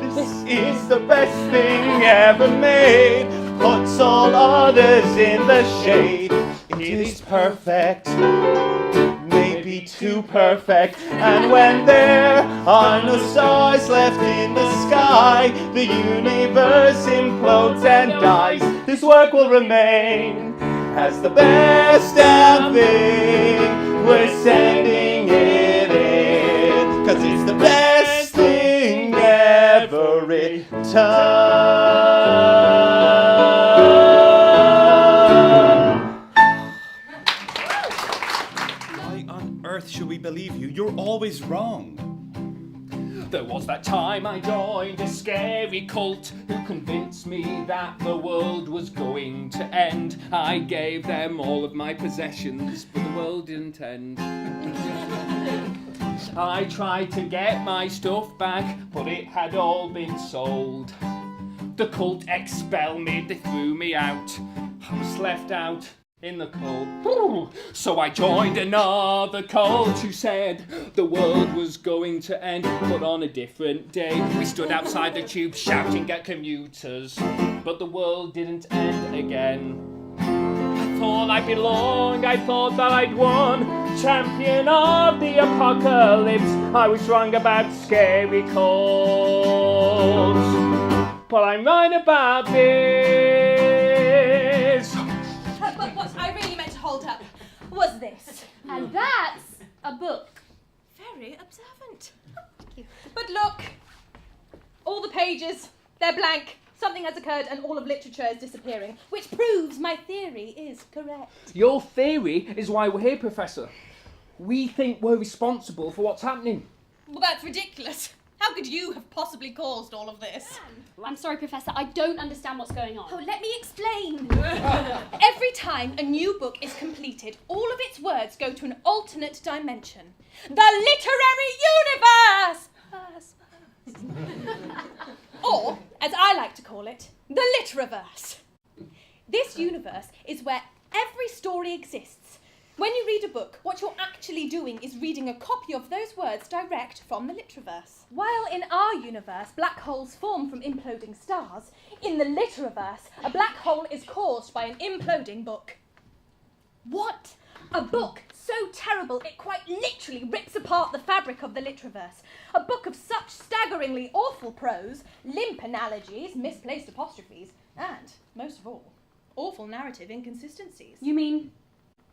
This is the best thing ever made. Puts all others in the shade. It is perfect. Maybe too perfect. And when there are no stars left in the sky, the universe implodes and dies. This work will remain as the best damn thing. We're sending it in, 'cause it's the best thing ever written. Why on earth should we believe you? You're always wrong. There was that time I joined a scary cult who convinced me that the world was going to end. I gave them all of my possessions, but the world didn't end. I tried to get my stuff back, but it had all been sold. The cult expelled me, they threw me out. I was left out in the cold. So I joined another cult who said the world was going to end, but on a different day. We stood outside the tube shouting at commuters, but the world didn't end again. I thought I belonged, I thought that I'd won, champion of the apocalypse. I was wrong about scary cults, but I'm right about this. But what I really meant to hold up was this. And that's a book. Very observant. Thank you. But look, all the pages, they're blank. Something has occurred and all of literature is disappearing, which proves my theory is correct. Your theory is why we're here, Professor. We think we're responsible for what's happening. Well, that's ridiculous. How could you have possibly caused all of this? I'm sorry, Professor, I don't understand what's going on. Oh, let me explain. Every time a new book is completed, all of its words go to an alternate dimension. The literary universe! Or, as I like to call it, the literaverse. This universe is where every story exists. When you read a book, what you're actually doing is reading a copy of those words direct from the literaverse. While in our universe, black holes form from imploding stars, in the literaverse, a black hole is caused by an imploding book. What? A book so terrible it quite literally rips apart the fabric of the literaverse. A book of such staggeringly awful prose, limp analogies, misplaced apostrophes, and, most of all, awful narrative inconsistencies. You mean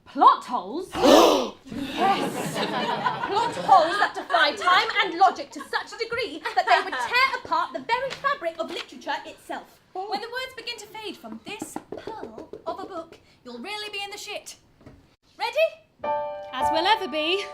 plot holes? Yes! Plot holes that defy time and logic to such a degree that they would tear apart the very fabric of literature itself. When the words begin to fade from this pearl of a book, you'll really be in the shit. Ready? As we'll ever be.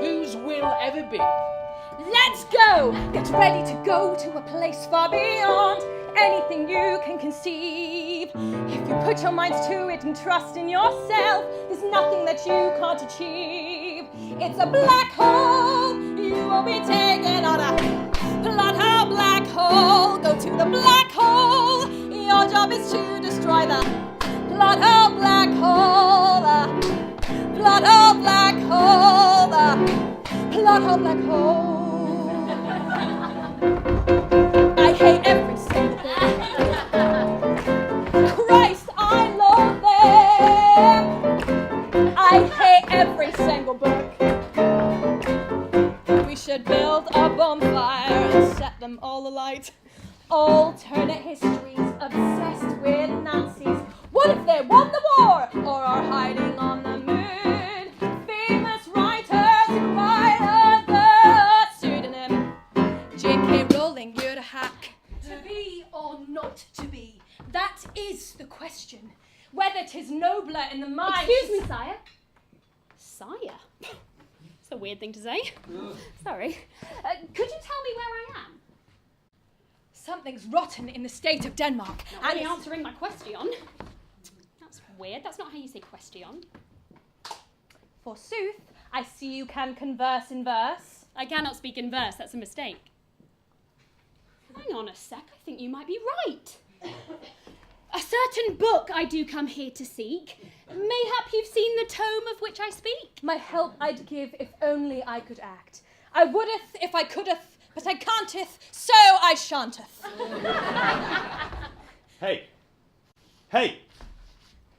Whose will ever be? Let's go! Get ready to go to a place far beyond anything you can conceive. If you put your minds to it and trust in yourself, there's nothing that you can't achieve. It's a black hole. You will be taken on a Plothole Blackhole. Go to the black hole. Your job is to destroy the Plothole Blackhole. Plothole Blackhole. Plothole Blackhole. I hate every single book. Christ, I love them. I hate every single book. We should build a bonfire and set them all alight. Alternate histories obsessed with Nazis. What if they won the war or are hiding on the moon? Famous writers who write under pseudonym. J.K. Rowling, you're a hack. To be or not to be? That is the question. Whether 'tis nobler in the mind... Excuse me, sire. Sire? It's a weird thing to say. Sorry. Could you tell me where I am? Something's rotten in the state of Denmark. Not really answering my question. That's weird. That's not how you say question. Forsooth, I see you can converse in verse. I cannot speak in verse. That's a mistake. Hang on a sec. I think you might be right. A certain book I do come here to seek. Mayhap you've seen the tome of which I speak. My help I'd give if only I could act. I wouldeth if I couldeth, but I canteth, so I shanteth. Hey!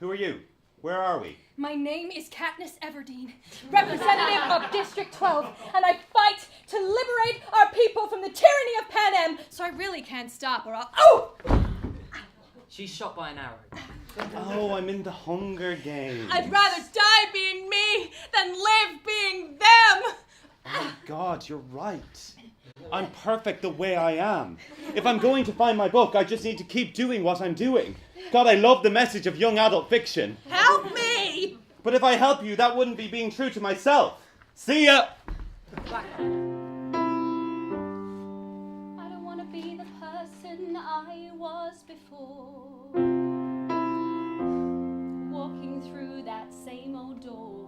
Who are you? Where are we? My name is Katniss Everdeen, representative of District 12, and I fight to liberate our people from the tyranny of Panem, so I really can't stop or I'll... Oh! She's shot by an arrow. Oh, I'm in the Hunger Games. I'd rather die being me than live being them! Oh my God, you're right. I'm perfect the way I am. If I'm going to find my book, I just need to keep doing what I'm doing. God, I love the message of young adult fiction. Help me! But if I help you, that wouldn't be being true to myself. See ya! I don't want to be the person I was before. Walking through that same old door.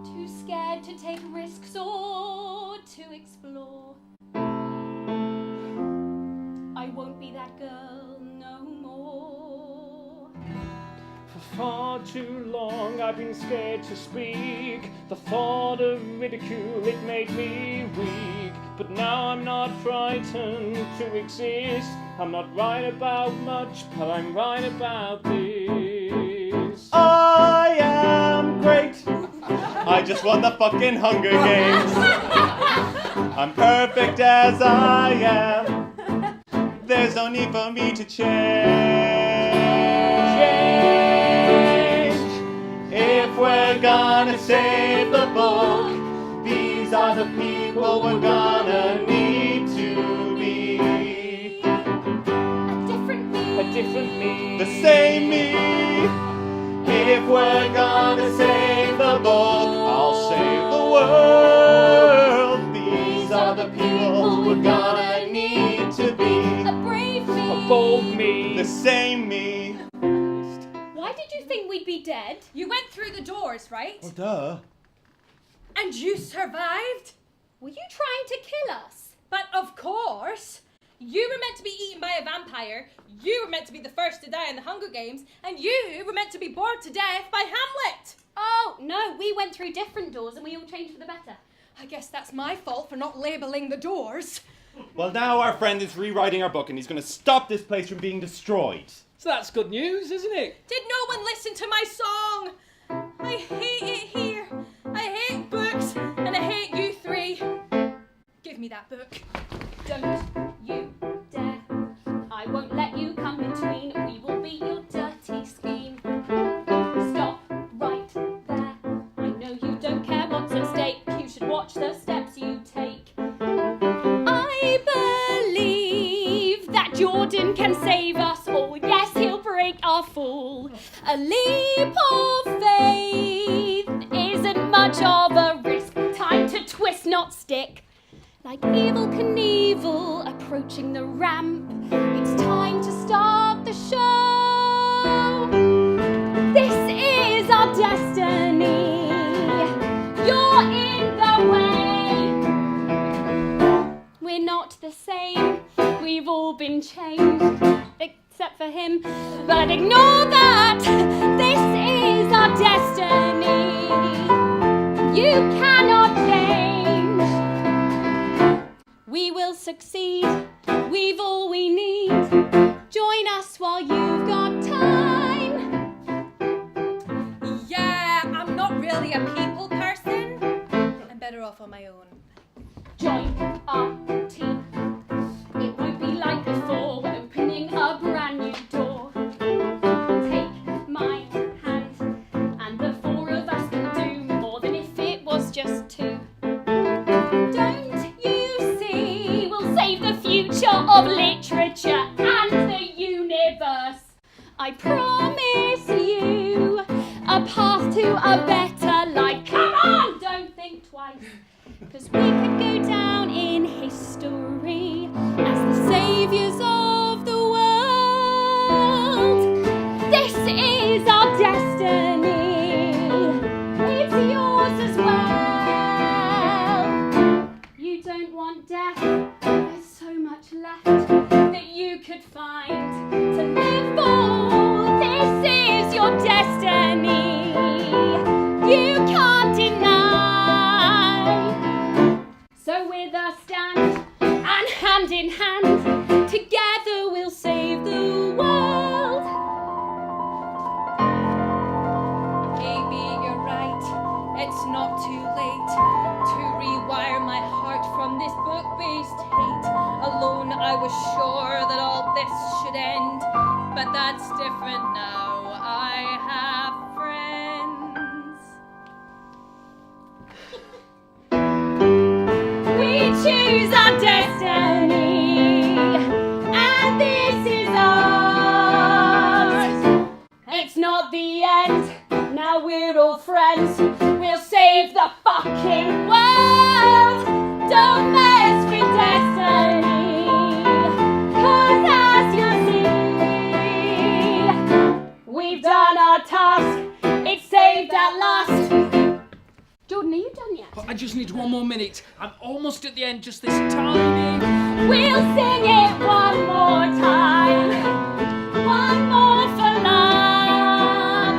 Too scared to take risks or to explore. I won't be that girl no more. For far too long I've been scared to speak. The thought of ridicule, it made me weak. But now I'm not frightened to exist. I'm not right about much, but I'm right about this. I am great. I just won the fucking Hunger Games. I'm perfect as I am. There's no need for me to change. If we're gonna save the book, these are the people we're gonna need to be. A different me. The same me. If we're gonna save the book, I'll save the world. These are the people we're gonna need to be. A brave me. A bold me. The same me. Why did you think we'd be dead? You went through the doors, right? Oh, duh. And you survived? Were you trying to kill us? But of course! You were meant to be eaten by a vampire, you were meant to be the first to die in the Hunger Games, and you were meant to be bored to death by Hamlet! Oh, no, we went through different doors and we all changed for the better. I guess that's my fault for not labelling the doors. Well, now our friend is rewriting our book and he's going to stop this place from being destroyed. So that's good news, isn't it? Did no one listen to my song? I hate it here. I hate books, and I hate you three. Give me that book. Don't you dare. I won't let you come between. We will beat your dirty scheme. Stop right there. I know you don't care what's at stake. You should watch the steps you take. I believe that Jordan can save us all. Yes, he'll break our fall. A leap of faith isn't much of a risk. Time to twist, not stick. Like Evel Knievel approaching the ramp, it's time to start the show. This is our destiny. You're in the way. We're not the same. We've all been changed, except for him. But ignore that. This is our destiny. You cannot change. We will succeed, we've all we need. Join us while you've got time. Yeah, I'm not really a people person. I'm better off on my own. Join our team. It won't be like before, we're opening a brand new door. Take my hand, and the four of us can do more than if it was just two. Of literature and the universe. I promise you a path to a better life. Come on, don't think twice, 'cause we could go down in history as the saviors of the world. This is our destiny. It's yours as well. You don't want death. So much left that you could find to live for. This is your destiny. You can't deny. in hand. Together we'll save the world. Maybe you're right. It's not too late to rewire my heart from this book-based hate. Alone I was sure that all this should end, but that's different now. I have friends. We choose our destiny, and this is ours. It's not the end, now we're all friends. We'll save the fucking world. Don't mess with destiny, 'cause as you see, we've done our task. It's saved at last. Jordan, are you done yet? I just need one more minute. I'm almost at the end, just this tiny. We'll sing it one more time. One more for love.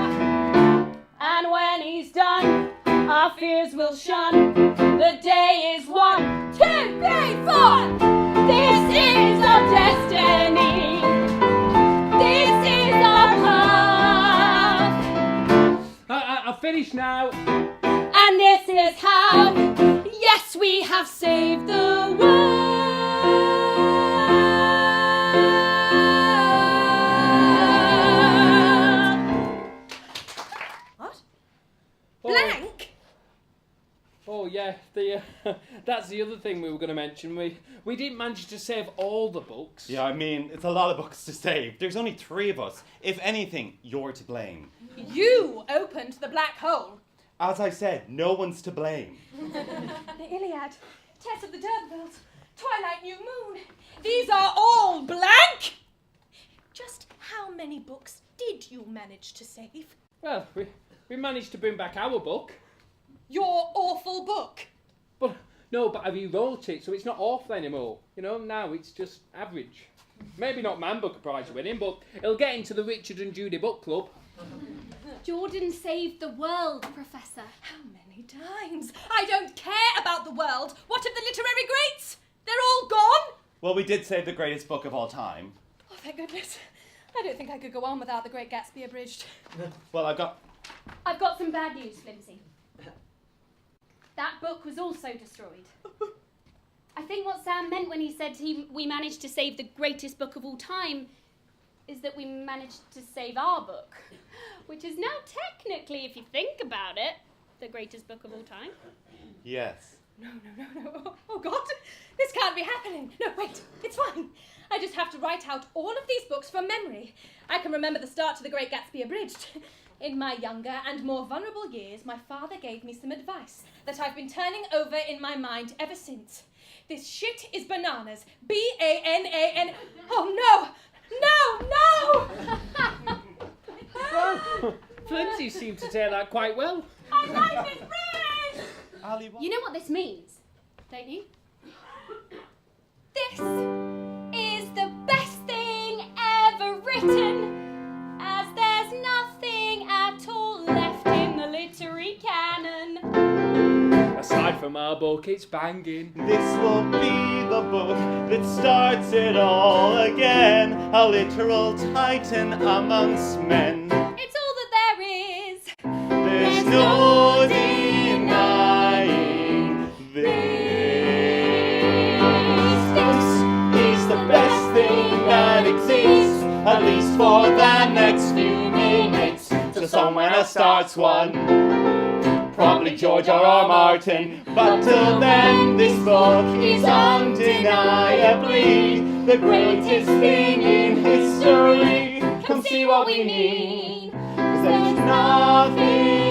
And when he's done, our fears will shun. The day is 1, 2, 3, 4. This is our destiny. This is our path. I've finished now. And this is how, yes, we have saved the world. What? Oh. Blank? Oh yeah, that's the other thing we were going to mention. We didn't manage to save all the books. Yeah, I mean, it's a lot of books to save. There's only 3 of us. If anything, you're to blame. You opened the black hole. As I said, no one's to blame. The Iliad, Tess of the Derbybills, Twilight New Moon. These are all blank. Just how many books did you manage to save? Well, we managed to bring back our book. Your awful book. But I rewrote it, so it's not awful anymore. You know, now it's just average. Maybe not Man Booker Prize winning, but it'll get into the Richard and Jodie book club. Jordan saved the world, Professor. How many times? I don't care about the world. What of the literary greats? They're all gone. Well, we did save the greatest book of all time. Oh, thank goodness. I don't think I could go on without The Great Gatsby abridged. Well, I've got some bad news, Flimsy. That book was also destroyed. I think what Sam meant when he said we managed to save the greatest book of all time is that we managed to save our book, which is now technically, if you think about it, the greatest book of all time. Yes. No. Oh, God. This can't be happening. No, wait. It's fine. I just have to write out all of these books from memory. I can remember the start to The Great Gatsby abridged. In my younger and more vulnerable years, my father gave me some advice that I've been turning over in my mind ever since. This shit is bananas. B-A-N-A-N... Oh, no! Well, Flimsy seemed to take that quite well. My life is ruined! Ali, what? You know what this means, don't you? This is the best thing ever written, As there's nothing at all left in the literary canon. Aside from our book, it's banging. This will be the book that starts it all again. A literal titan amongst men. It's all that there is. There's no denying this. This is the best thing that exists, at least for the next few minutes. So someone starts one, probably George R.R. Martin. But till then, this book is undeniably the greatest thing in history. Come see what we mean, 'cause there's nothing